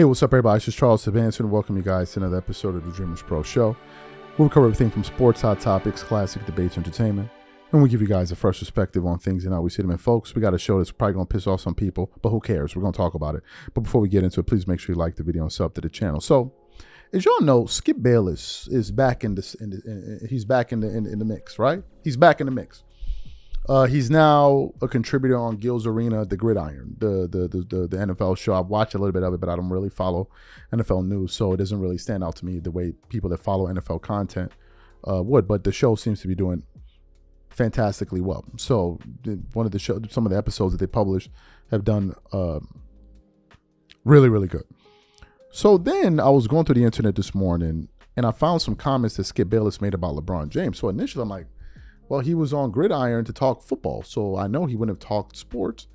Hey, what's up, everybody? It's just Charles Savanson, and welcome you guys to another episode of the DREAMERSPRO show. We'll cover everything from sports, hot topics, classic debates, entertainment, and we give you guys a fresh perspective on things and how we see them. And folks, we got a show that's probably going to piss off some people, but who cares? We're going to talk about it. But before we get into it, please make sure you like the video and sub to the channel. So, as y'all know, Skip Bayless is back in the mix, right? He's back in the mix. He's now a contributor on Gil's Arena, The Gridiron, the NFL show. I've watched a little bit of it, but I don't really follow NFL news, so it doesn't really stand out to me the way people that follow NFL content would. But the show seems to be doing fantastically well. So some of the episodes that they published have done really, really good. So then I was going through the internet this morning, and I found some comments that Skip Bayless made about LeBron James. So initially I'm like, well, he was on Gridiron to talk football, so I know he wouldn't have talked sports,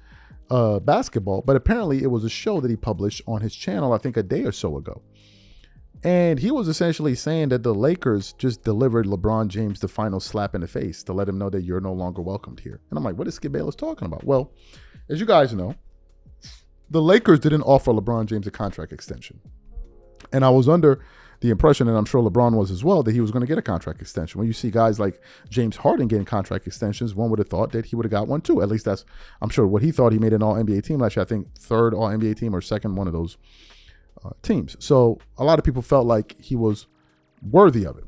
basketball, but apparently it was a show that he published on his channel, I think a day or so ago. And he was essentially saying that the Lakers just delivered LeBron James the final slap in the face to let him know that you're no longer welcomed here. And I'm like, what is Skip Bayless talking about? Well, as you guys know, the Lakers didn't offer LeBron James a contract extension. And I was under the impression, and I'm sure LeBron was as well, that he was going to get a contract extension. When you see guys like James Harden getting contract extensions, one would have thought that he would have got one too. At least that's, I'm sure, what he thought. He made an All-NBA team last year. I think third All-NBA team or second one of those teams. So a lot of people felt like he was worthy of it.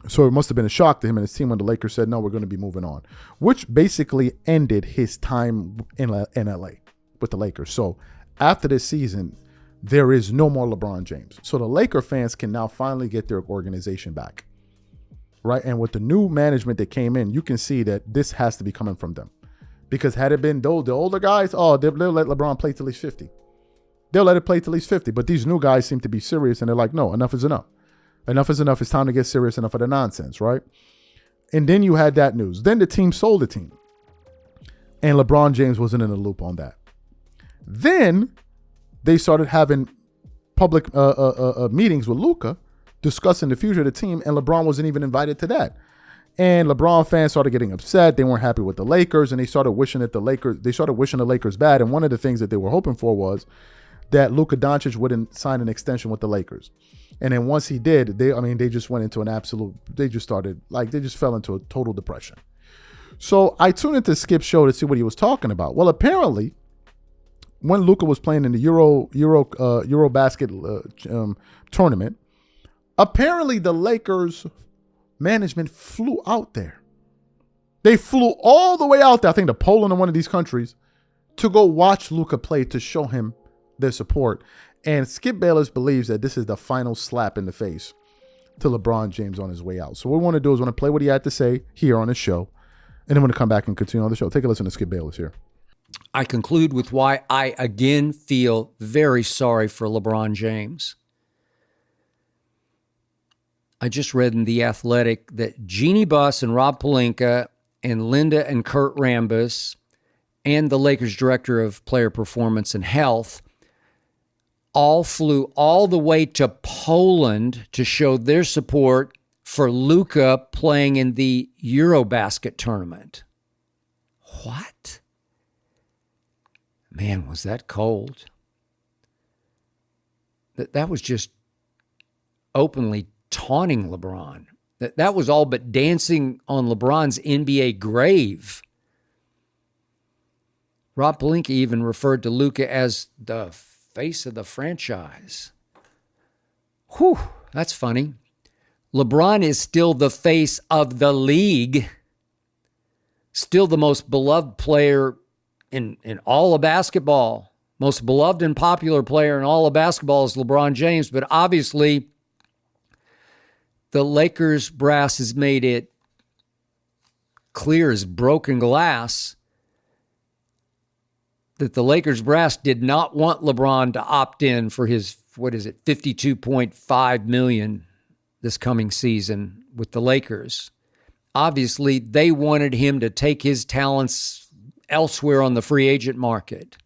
So it must have been a shock to him and his team when the Lakers said, no, we're going to be moving on, which basically ended his time in LA with the Lakers. So after this season, there is no more LeBron James. So the Laker fans can now finally get their organization back, right? And with the new management that came in, you can see that this has to be coming from them. Because had it been the older guys, they'll let LeBron play till he's 50. They'll let it play till he's 50. But these new guys seem to be serious, and they're like, no, enough is enough. Enough is enough. It's time to get serious. Enough of the nonsense, right? And then you had that news. Then the team sold the team. And LeBron James wasn't in the loop on that. Then they started having public meetings with Luka discussing the future of the team, and LeBron wasn't even invited to that. And LeBron fans started getting upset. They weren't happy with the Lakers, and they started wishing the Lakers bad. And one of the things that they were hoping for was that Luka Doncic wouldn't sign an extension with the Lakers. And then once he did, they just went into they just fell into a total depression. So I tuned into Skip's show to see what he was talking about. Well, apparently, when Luka was playing in the Eurobasket tournament, apparently the Lakers management flew out there. They flew all the way out there, I think to Poland or one of these countries, to go watch Luka play to show him their support. And Skip Bayless believes that this is the final slap in the face to LeBron James on his way out. So what we want to do is we want to play what he had to say here on his show, and then we're going to come back and continue on the show. Take a listen to Skip Bayless here. I conclude with why I again feel very sorry for LeBron James. I just read in The Athletic that Jeannie Buss and Rob Pelinka and Linda and Kurt Rambis and the Lakers director of player performance and health all flew all the way to Poland to show their support for Luka playing in the Eurobasket tournament. What? Man, was that cold. That was just openly taunting LeBron. That was all but dancing on LeBron's NBA grave. Rob Pelinka even referred to Luka as the face of the franchise. Whew, that's funny. LeBron is still the face of the league. Still the most beloved player in all of basketball. Most beloved and popular player in all of basketball is LeBron James, but obviously the Lakers brass has made it clear as broken glass that the Lakers brass did not want LeBron to opt in for his, $52.5 million this coming season with the Lakers. Obviously, they wanted him to take his talents elsewhere on the free agent market.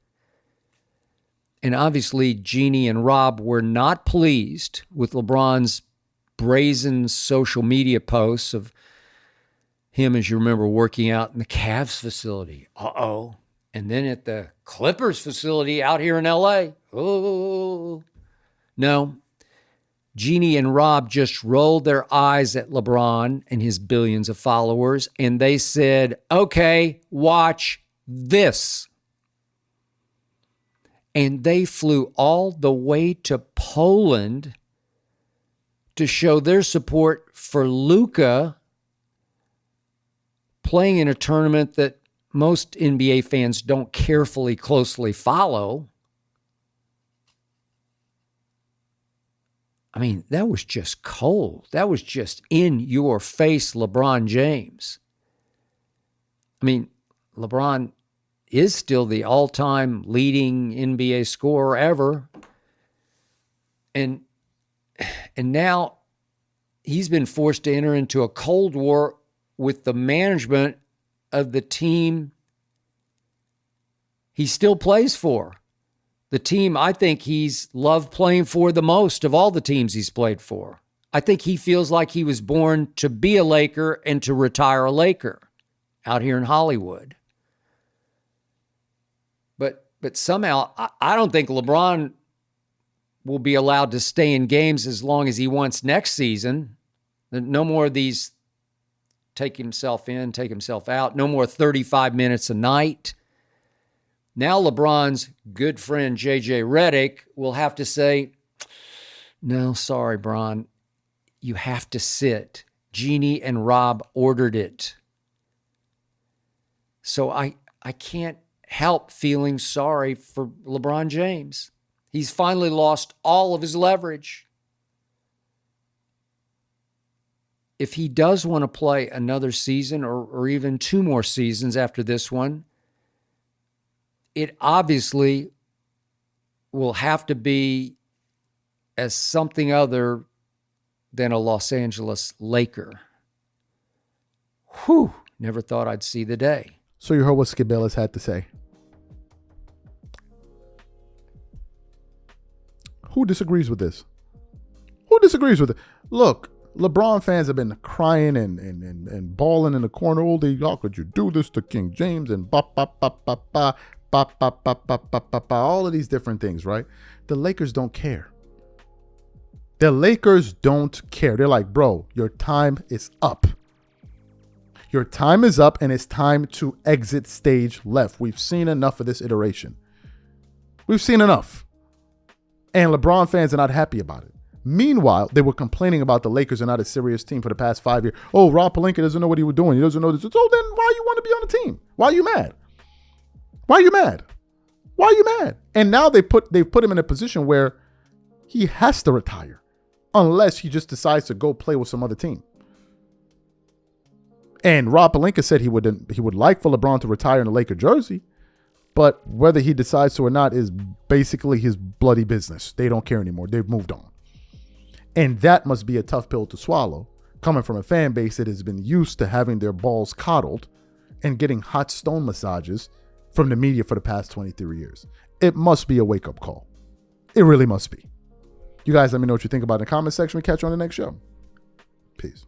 And obviously, Jeannie and Rob were not pleased with LeBron's brazen social media posts of him, as you remember, working out in the Cavs facility. And then at the Clippers facility out here in LA. Oh, No, Jeannie and Rob just rolled their eyes at LeBron and his billions of followers, and they said, okay, watch this. And they flew all the way to Poland to show their support for Luka playing in a tournament that most NBA fans don't carefully, closely follow. I mean, that was just cold. That was just in your face, LeBron James. I mean, LeBron is still the all-time leading NBA scorer ever. And now he's been forced to enter into a Cold War with the management of the team he still plays for. The team I think he's loved playing for the most of all the teams he's played for. I think he feels like he was born to be a Laker and to retire a Laker out here in Hollywood. But somehow, I don't think LeBron will be allowed to stay in games as long as he wants next season. No more of these take himself in, take himself out. No more 35 minutes a night. Now LeBron's good friend J.J. Redick will have to say, no, sorry, Bron, you have to sit. Jeannie and Rob ordered it. So I can't help feeling sorry for LeBron James. He's finally lost all of his leverage. If he does want to play another season or even 2 more seasons after this one, it obviously will have to be as something other than a Los Angeles Laker. Whew, never thought I'd see the day. So you heard what Skip Bayless had to say. Who disagrees with this? Who disagrees with it? Look, LeBron fans have been crying and bawling in the corner all day. How could you do this to King James and all of these different things, right? The Lakers don't care. The Lakers don't care. They're like, bro, your time is up. Your time is up and it's time to exit stage left. We've seen enough of this iteration. We've seen enough. And LeBron fans are not happy about it. Meanwhile, they were complaining about the Lakers are not a serious team for the past 5 years. Oh, Rob Pelinka doesn't know what he was doing. He doesn't know this. So then why you want to be on the team? Why are you mad? Why are you mad? Why are you mad? And now they've put him in a position where he has to retire unless he just decides to go play with some other team. And Rob Pelinka said he would like for LeBron to retire in a Laker jersey, but whether he decides to or not is basically his bloody business. They don't care anymore. They've moved on. And that must be a tough pill to swallow, coming from a fan base that has been used to having their balls coddled and getting hot stone massages from the media for the past 23 years. It must be a wake-up call. It really must be. You guys let me know what you think about it in the comment section. We catch you on the next show. Peace.